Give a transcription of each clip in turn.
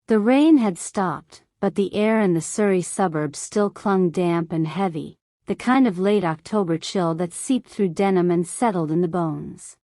The rain had stopped, but the air in the Surrey suburbs still clung damp and heavy, the kind of late October chill that seeped through denim and settled in the bones.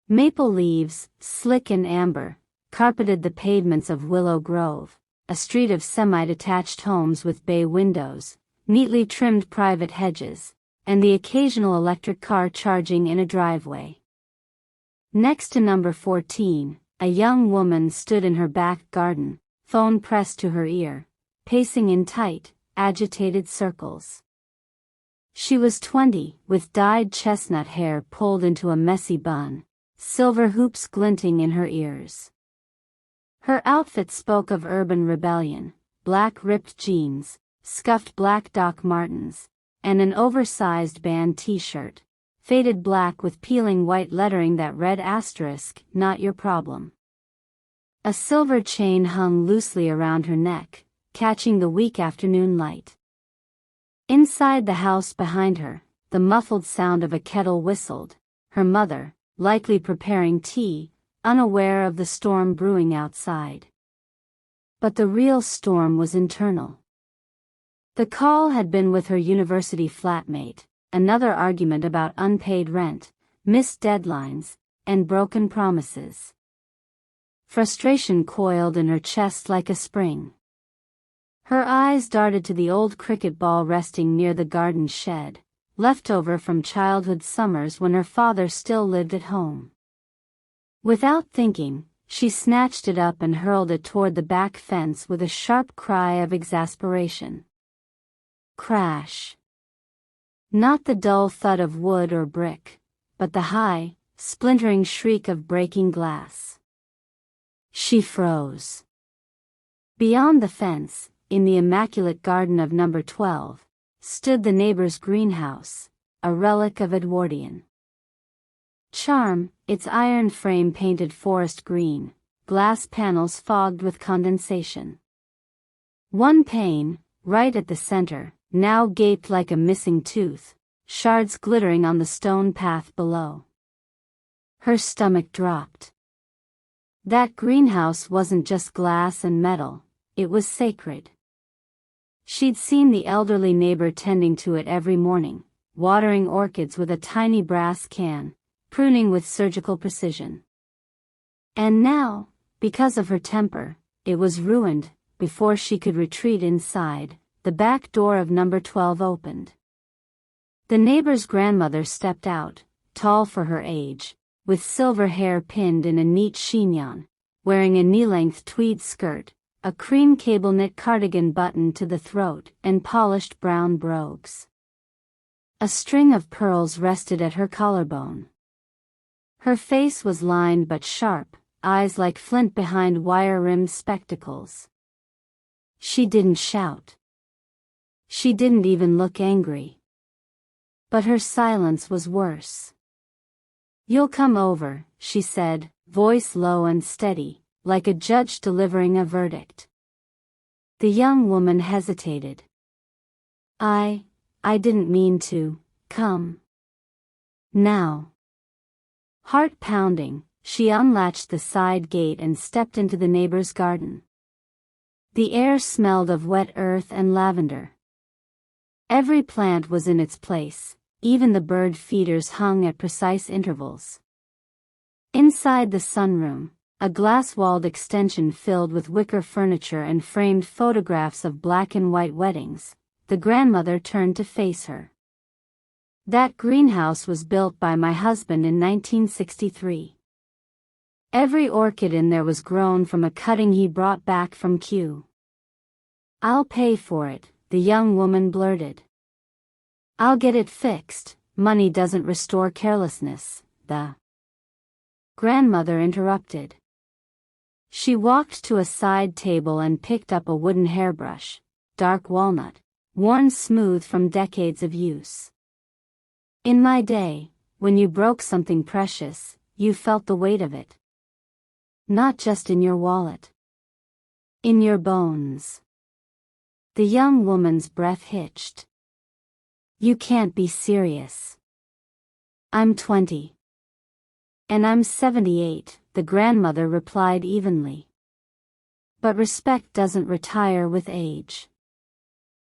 Maple leaves, slick and amber, carpeted the pavements of Willow Grove, a street of semi-detached homes with bay windows, neatly trimmed private hedges, and the occasional electric car charging in a driveway. Next to number 14, a young woman stood in her back garden, phone pressed to her ear, pacing in tight, agitated circles. She was 20, with dyed chestnut hair pulled into a messy bun, silver hoops glinting in her ears. Her outfit spoke of urban rebellion: black ripped jeans, scuffed black Doc Martens, and an oversized band t-shirt, faded black with peeling white lettering that read asterisk, not your problem. A silver chain hung loosely around her neck, catching the weak afternoon light. Inside the house behind her, the muffled sound of a kettle whistled, her mother, likely preparing tea, unaware of the storm brewing outside. But the real storm was internal. The call had been with her university flatmate, another argument about unpaid rent, missed deadlines, and broken promises. Frustration coiled in her chest like a spring. Her eyes darted to the old cricket ball resting near the garden shed, leftover from childhood summers when her father still lived at home. Without thinking, she snatched it up and hurled it toward the back fence with a sharp cry of exasperation. Crash. Not the dull thud of wood or brick, but the high, splintering shriek of breaking glass. She froze. Beyond the fence, in the immaculate garden of number 12, stood the neighbor's greenhouse, a relic of Edwardian charm, its iron frame painted forest green, glass panels fogged with condensation. One pane, right at the center, now gaped like a missing tooth, shards glittering on the stone path below. Her stomach dropped. That greenhouse wasn't just glass and metal, it was sacred. She'd seen the elderly neighbor tending to it every morning, watering orchids with a tiny brass can, pruning with surgical precision. And now, because of her temper, it was ruined. Before she could retreat inside, the back door of number 12 opened. The neighbor's grandmother stepped out, tall for her age, with silver hair pinned in a neat chignon, wearing a knee-length tweed skirt, a cream cable-knit cardigan buttoned to the throat, and polished brown brogues. A string of pearls rested at her collarbone. Her face was lined but sharp, eyes like flint behind wire-rimmed spectacles. She didn't shout. She didn't even look angry. But her silence was worse. "You'll come over," she said, voice low and steady, like a judge delivering a verdict. The young woman hesitated. I didn't mean to come now." Heart pounding, she unlatched the side gate and stepped into the neighbor's garden. The air smelled of wet earth and lavender. Every plant was in its place, even the bird feeders hung at precise intervals. Inside the sunroom, a glass-walled extension filled with wicker furniture and framed photographs of black and white weddings, the grandmother turned to face her. "That greenhouse was built by my husband in 1963. Every orchid in there was grown from a cutting he brought back from Kew." "I'll pay for it," the young woman blurted. "I'll get it fixed. Money doesn't restore carelessness," the grandmother interrupted. She walked to a side table and picked up a wooden hairbrush, dark walnut, worn smooth from decades of use. "In my day, when you broke something precious, you felt the weight of it. Not just in your wallet. In your bones." The young woman's breath hitched. "You can't be serious." "I'm 20. And I'm 78, the grandmother replied evenly. But respect doesn't retire with age.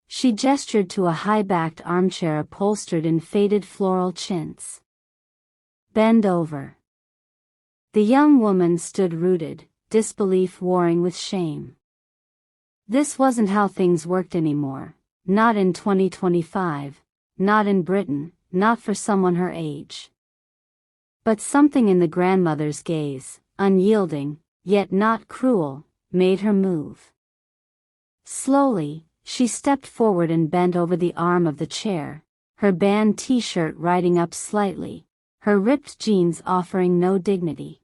She gestured to a high-backed armchair upholstered in faded floral chintz. Bend over. The young woman stood rooted, disbelief warring with shame. This wasn't how things worked anymore, not in 2025, not in Britain, not for someone her age. But something in the grandmother's gaze, unyielding, yet not cruel, made her move. Slowly, she stepped forward and bent over the arm of the chair, her band t-shirt riding up slightly, her ripped jeans offering no dignity.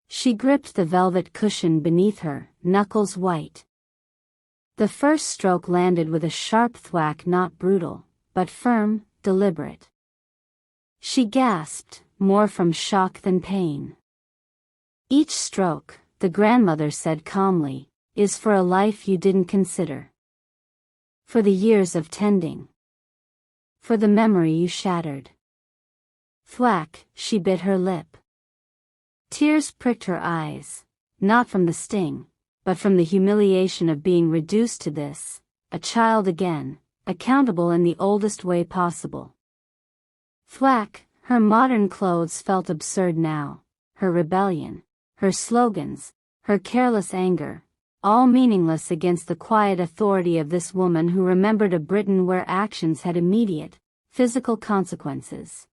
She gripped the velvet cushion beneath her, knuckles white. The first stroke landed with a sharp thwack, not brutal, but firm, deliberate. She gasped, more from shock than pain. Each stroke, the grandmother said calmly, is for a life you didn't consider. For the years of tending. For the memory you shattered. Thwack, she bit her lip. Tears pricked her eyes, not from the sting, but from the humiliation of being reduced to this, a child again, accountable in the oldest way possible. Thwack, her modern clothes felt absurd now, her rebellion, her slogans, her careless anger, all meaningless against the quiet authority of this woman who remembered a Britain where actions had immediate, physical consequences.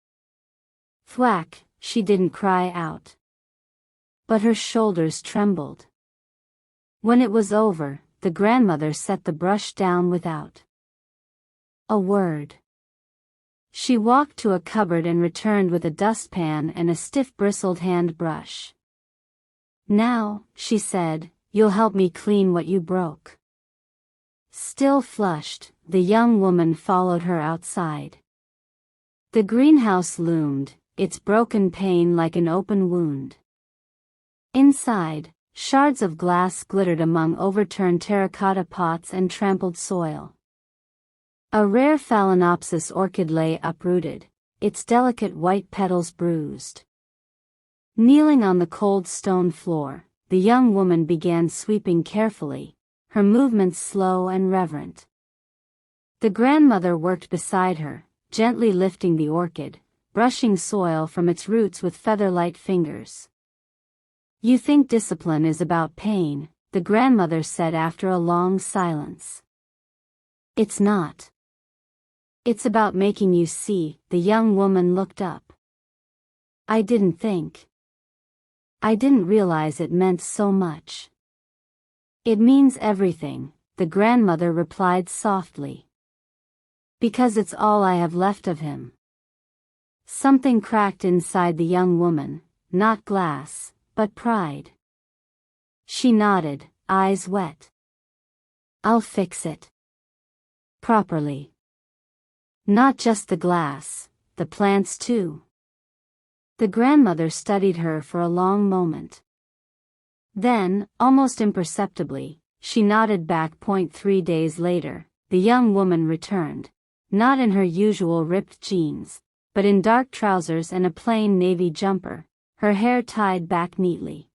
Thwack, she didn't cry out. But her shoulders trembled. When it was over, the grandmother set the brush down without a word. She walked to a cupboard and returned with a dustpan and a stiff bristled hand brush. Now, she said, you'll help me clean what you broke. Still flushed, the young woman followed her outside. The greenhouse loomed, its broken pane like an open wound. Inside, shards of glass glittered among overturned terracotta pots and trampled soil. A rare phalaenopsis orchid lay uprooted, its delicate white petals bruised. Kneeling on the cold stone floor, the young woman began sweeping carefully, her movements slow and reverent. The grandmother worked beside her, gently lifting the orchid, brushing soil from its roots with feather-light fingers. You think discipline is about pain, the grandmother said after a long silence. It's not. It's about making you see, the young woman looked up. I didn't think. I didn't realize it meant so much. It means everything, the grandmother replied softly. Because it's all I have left of him. Something cracked inside the young woman, not glass, but pride. She nodded, eyes wet. I'll fix it. Properly. Not just the glass, the plants too. The grandmother studied her for a long moment. Then, almost imperceptibly, she nodded back. 3 days later, the young woman returned, not in her usual ripped jeans, but in dark trousers and a plain navy jumper, her hair tied back neatly.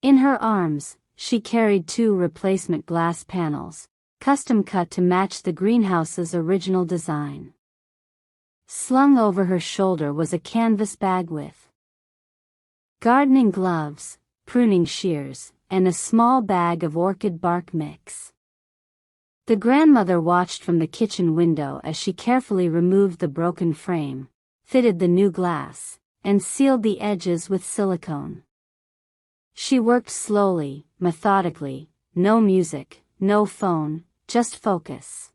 In her arms, she carried 2 replacement glass panels, custom cut to match the greenhouse's original design. Slung over her shoulder was a canvas bag with gardening gloves, pruning shears, and a small bag of orchid bark mix. The grandmother watched from the kitchen window as she carefully removed the broken frame, fitted the new glass, and sealed the edges with silicone. She worked slowly, methodically, no music, no phone, just focus.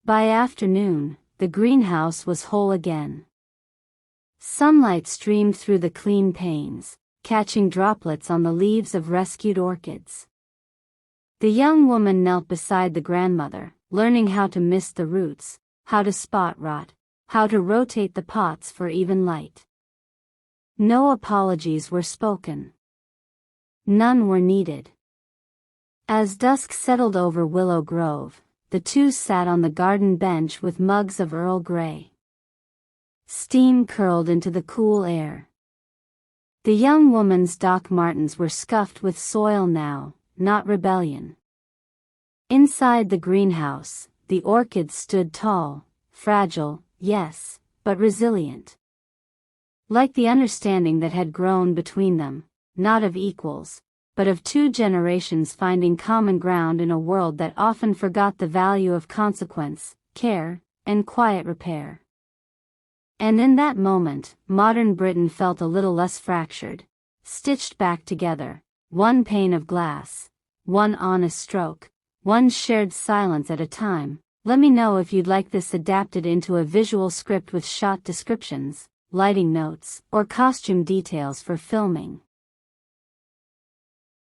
By afternoon, the greenhouse was whole again. Sunlight streamed through the clean panes, catching droplets on the leaves of rescued orchids. The young woman knelt beside the grandmother, learning how to mist the roots, how to spot rot, how to rotate the pots for even light. No apologies were spoken. None were needed. As dusk settled over Willow Grove, the two sat on the garden bench with mugs of Earl Grey. Steam curled into the cool air. The young woman's Doc Martens were scuffed with soil now, not rebellion. Inside the greenhouse, the orchids stood tall, fragile, yes, but resilient. Like the understanding that had grown between them, not of equals, but of two generations finding common ground in a world that often forgot the value of consequence, care, and quiet repair. And in that moment, modern Britain felt a little less fractured, stitched back together, one pane of glass, one honest stroke, one shared silence at a time. Let me know if you'd like this adapted into a visual script with shot descriptions, lighting notes, or costume details for filming.